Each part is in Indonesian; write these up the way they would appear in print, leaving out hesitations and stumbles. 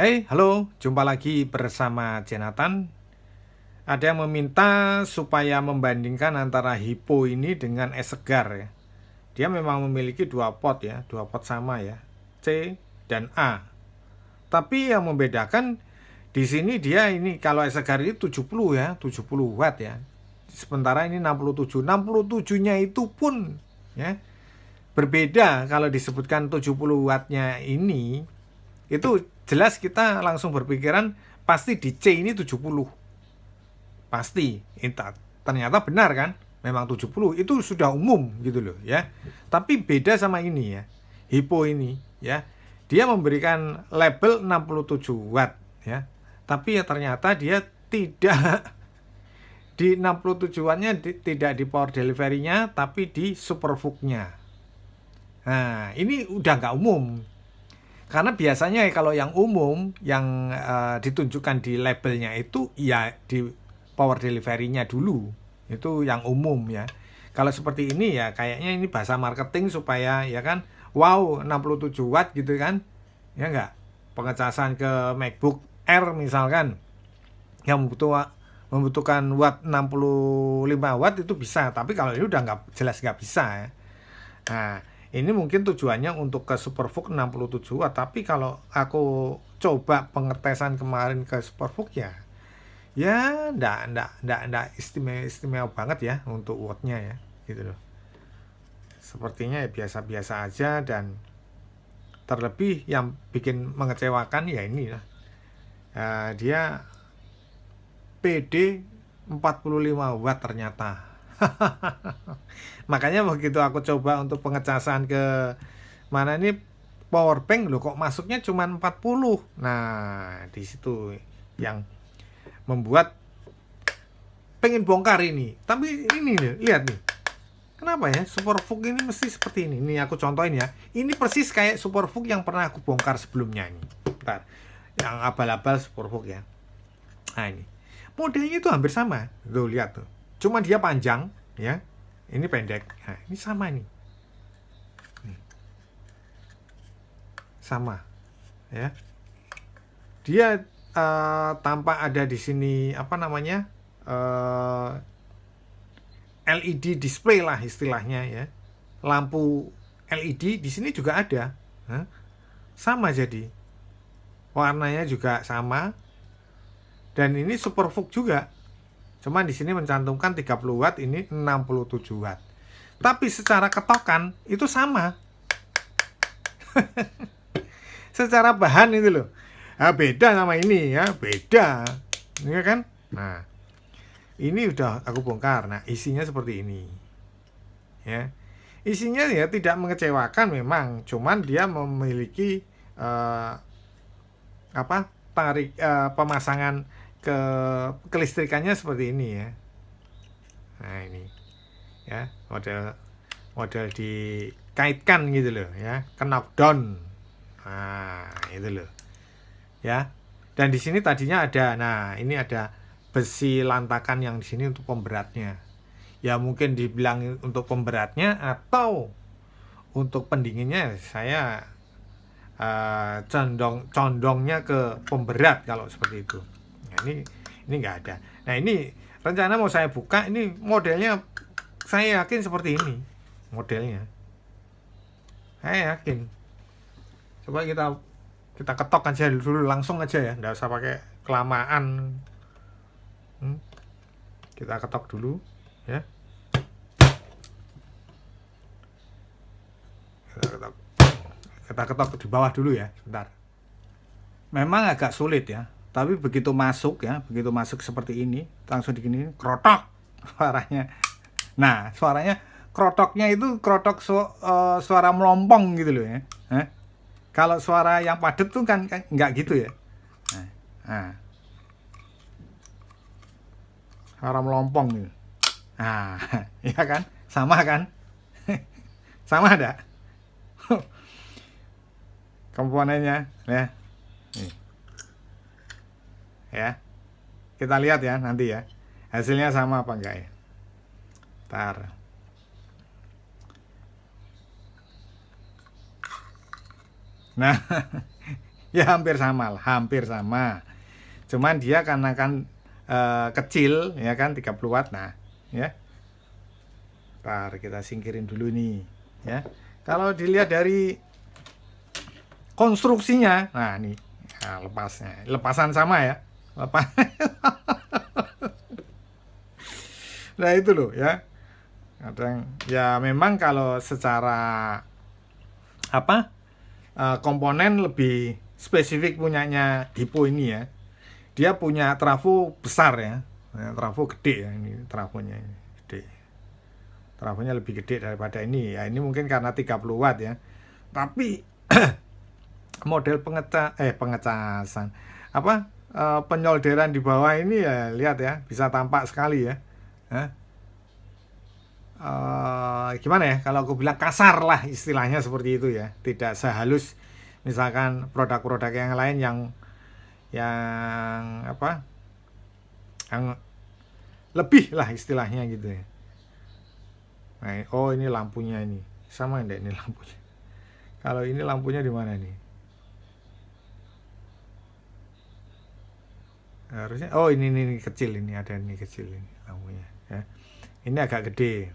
Hey, halo, jumpa lagi bersama Jonathan. Ada yang meminta supaya membandingkan antara Hippo ini dengan es segar ya. Dia memang memiliki dua pot ya, dua pot sama ya, C dan A. Tapi yang membedakan di sini dia ini kalau es segar ini 70 ya, 70 watt ya. Sementara ini 67. 67-nya itu pun ya berbeda. Kalau disebutkan 70 wattnya ini, itu jelas kita langsung berpikiran pasti di C ini 70. Pasti. Ternyata benar kan? Memang 70 itu sudah umum gitu loh ya. Tapi beda sama ini ya. Hippo ini ya. Dia memberikan label 67 watt ya. Tapi ya ternyata dia tidak di 67 wattnya, tidak di power delivery-nya, tapi di superfook-nya. Nah, ini udah nggak umum. Karena biasanya kalau yang umum yang ditunjukkan di labelnya itu ya di power delivery-nya dulu. Itu yang umum ya. Kalau seperti ini ya kayaknya ini bahasa marketing supaya ya kan wow 67 watt gitu kan. Ya enggak? Pengecasan ke MacBook Air misalkan yang membutuhkan watt 65 watt itu bisa, tapi kalau ini udah nggak jelas nggak bisa ya. Nah, ini mungkin tujuannya untuk ke Superfook 67 watt, tapi kalau aku coba pengetesan kemarin ke Superfook ya ndak istimewa banget ya untuk wattnya ya, gitu loh. Sepertinya ya biasa-biasa aja, dan terlebih yang bikin mengecewakan ya ini lah. Dia PD 45 watt ternyata. Makanya begitu aku coba untuk pengecasan ke mana ini power bank loh, kok masuknya cuma 40. Nah, di situ yang membuat pengen bongkar ini. Tapi ini nih, lihat nih. Kenapa ya Superfook ini mesti seperti ini? Ini aku contohin ya. Ini persis kayak Superfook yang pernah aku bongkar sebelumnya ini. Bentar. Yang abal-abal Superfook ya. Nah, ini. Modelnya itu hampir sama. Tuh, lihat tuh. Cuma dia panjang ya. Ini pendek. Nah, ini sama nih. Sama ya. Dia tampak ada di sini apa namanya? LED display lah istilahnya ya. Lampu LED di sini juga ada. Sama jadi. Warnanya juga sama. Dan ini Superfook juga. Cuman di sini mencantumkan 30 watt, ini 67 watt. Tapi secara ketokan itu sama. Secara bahan itu loh. Beda sama ini ya, beda. Ini kan? Nah, ini udah aku bongkar. Nah, isinya seperti ini. Ya. Isinya ya tidak mengecewakan memang, cuman dia memiliki pemasangan ke kelistrikannya seperti ini ya. Nah, ini ya, model dikaitkan gitu loh ya, ke knockdown. Nah, itu loh ya. Dan di sini tadinya ada, nah ini ada besi lantakan yang di sini untuk pemberatnya. Ya mungkin dibilang untuk pemberatnya atau untuk pendinginnya, saya condongnya ke pemberat kalau seperti itu. Nah, ini nggak ada. Nah, ini rencana mau saya buka, ini modelnya saya yakin seperti ini modelnya. Saya yakin. Coba kita ketok aja dulu langsung aja ya, nggak usah pakai kelamaan. Kita ketok dulu ya. Kita ketok di bawah dulu ya, sebentar. Memang agak sulit ya, tapi begitu masuk seperti ini, langsung digini, krotok suaranya. Nah, suaranya krotoknya itu krotok suara melompong gitu loh ya. Kalau suara yang padat tuh kan nggak gitu ya. Nah, suara melompong gitu. Nah, ya kan, sama kan, sama ada komponennya ya. Nih. Ya, kita lihat ya nanti ya hasilnya sama apa enggak ya. Ntar. Nah, Ya hampir sama lah, hampir sama. Cuman dia karena kan kecil ya kan 30 watt. Nah, ya. Ntar kita singkirin dulu nih, ya. Kalau dilihat dari konstruksinya, nah nih, nah, lepasan sama ya, lepas. Nah itu loh ya, kadang ya memang kalau secara apa komponen lebih spesifik punyanya Hippo ini ya, dia punya trafo besar ya, trafo gede ya, ini trafonya ini gede, trafonya lebih gede daripada ini ya. Ini mungkin karena 30 watt ya, tapi model pengecasan apa penyolderan di bawah ini ya, lihat ya, bisa tampak sekali ya. Gimana ya, kalau aku bilang kasar lah istilahnya seperti itu ya, tidak sehalus misalkan produk-produk yang lain yang apa, yang lebih lah istilahnya gitu ya. Nah, oh ini lampunya ini sama enggak ini lampunya? Kalau ini lampunya di mana nih? Harusnya oh ini kecil, ini ada ini kecil ini lampunya ya. Ini agak gede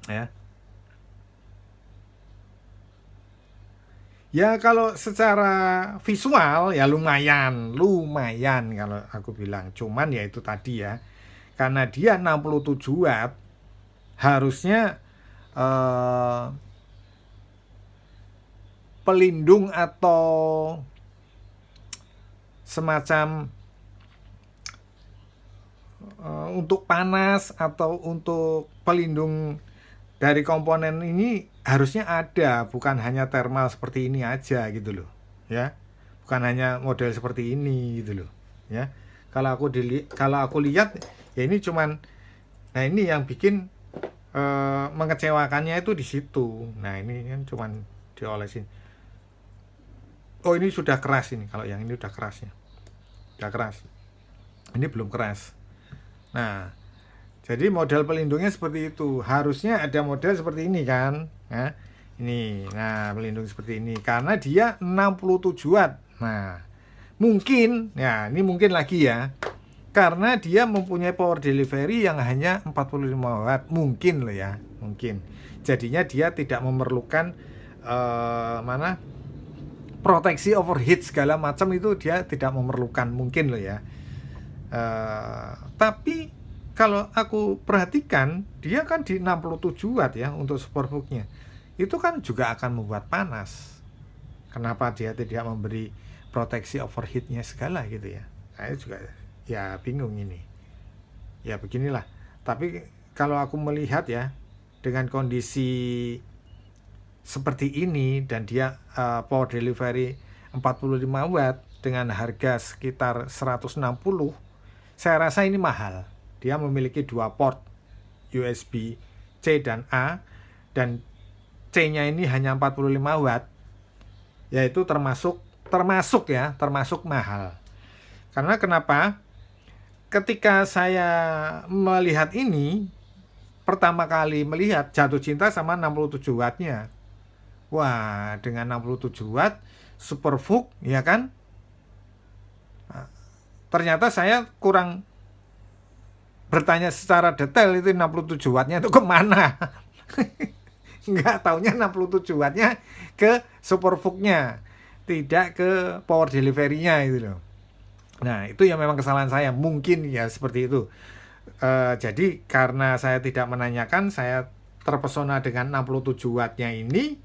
ya. Ya kalau secara visual ya lumayan kalau aku bilang. Cuman ya itu tadi ya, karena dia 67 watt, harusnya pelindung atau semacam untuk panas atau untuk pelindung dari komponen ini harusnya ada, bukan hanya thermal seperti ini aja gitu loh ya, bukan hanya model seperti ini gitu loh ya. Kalau aku lihat ya ini cuman, nah ini yang bikin mengecewakannya itu di situ. Nah ini kan cuman diolesin. Oh ini sudah keras ini, kalau yang ini udah keras ya, udah keras, ini belum keras. Nah jadi model pelindungnya seperti itu. Harusnya ada model seperti ini kan ya. Ini, nah pelindung seperti ini, karena dia 67 watt. Nah mungkin, ya ini mungkin lagi ya, karena dia mempunyai power delivery yang hanya 45 watt. Mungkin loh ya, mungkin. Jadinya dia tidak memerlukan proteksi overheat segala macam, itu dia tidak memerlukan, mungkin loh ya. Tapi kalau aku perhatikan, dia kan di 67 watt ya untuk superbooknya. Itu kan juga akan membuat panas. Kenapa dia tidak memberi proteksi overheatnya segala gitu ya? Saya juga ya bingung ini. Ya beginilah. Tapi kalau aku melihat ya, dengan kondisi seperti ini dan dia power delivery 45 watt dengan harga sekitar 160, saya rasa ini mahal. Dia memiliki 2 port USB C dan A, dan C-nya ini hanya 45 watt. Yaitu termasuk mahal. Karena kenapa? Ketika saya melihat ini, pertama kali melihat, jatuh cinta sama 67 wattnya. Wah, dengan 67 watt Supervook ya kan? Ternyata saya kurang bertanya secara detail itu 67 wattnya itu kemana. Nggak taunya 67 wattnya ke Supervooknya, tidak ke power delivery-nya itu loh. Nah itu yang memang kesalahan saya, mungkin ya seperti itu. Jadi karena saya tidak menanyakan, saya terpesona dengan 67 wattnya ini.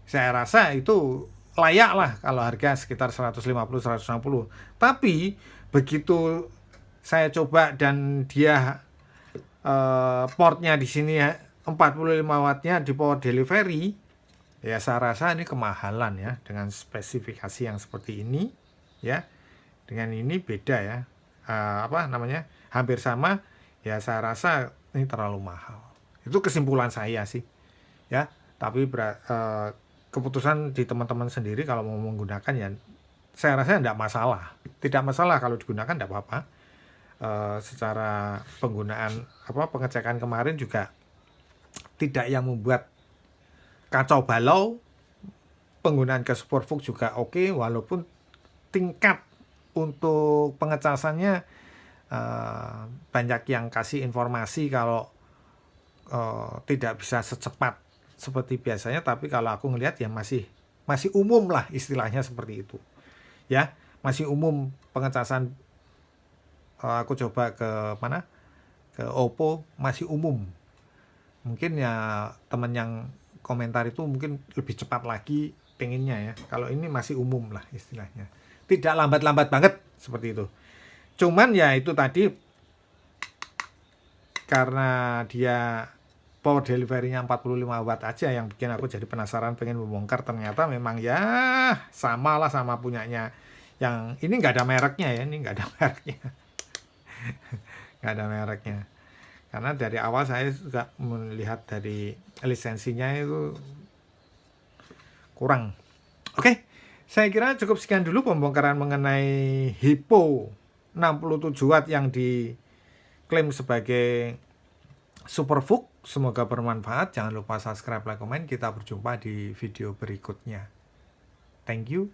Saya rasa itu layak lah kalau harga sekitar 150-160. Tapi begitu saya coba dan dia portnya di sini 45 wattnya di power delivery, ya saya rasa ini kemahalan ya, dengan spesifikasi yang seperti ini ya. Dengan ini beda ya, hampir sama ya, saya rasa ini terlalu mahal. Itu kesimpulan saya sih ya. Tapi keputusan di teman-teman sendiri kalau mau menggunakan ya, saya rasa tidak masalah kalau digunakan, tidak apa-apa. Secara penggunaan pengecekan kemarin juga tidak yang membuat kacau balau. penggunaan gas Superfook juga oke, walaupun tingkat untuk pengecasannya banyak yang kasih informasi kalau tidak bisa secepat seperti biasanya, tapi kalau aku ngelihat ya masih umum lah istilahnya seperti itu ya, masih umum pengecasan. Aku coba ke mana, ke Oppo, masih umum. Mungkin ya teman yang komentar itu mungkin lebih cepat lagi pengennya ya, kalau ini masih umum lah istilahnya, tidak lambat-lambat banget seperti itu. Cuman ya itu tadi, karena dia power delivery-nya 45 watt aja yang bikin aku jadi penasaran pengen membongkar. Ternyata memang ya sama lah sama punyanya yang ini, nggak ada mereknya ya, ini nggak ada mereknya. Nggak ada mereknya, karena dari awal saya juga melihat dari lisensinya itu kurang. Oke, saya kira cukup sekian dulu pembongkaran mengenai Hippo 67 watt yang diklaim sebagai Superfook. Semoga bermanfaat. Jangan lupa subscribe, like, komen. Kita berjumpa di video berikutnya. Thank you.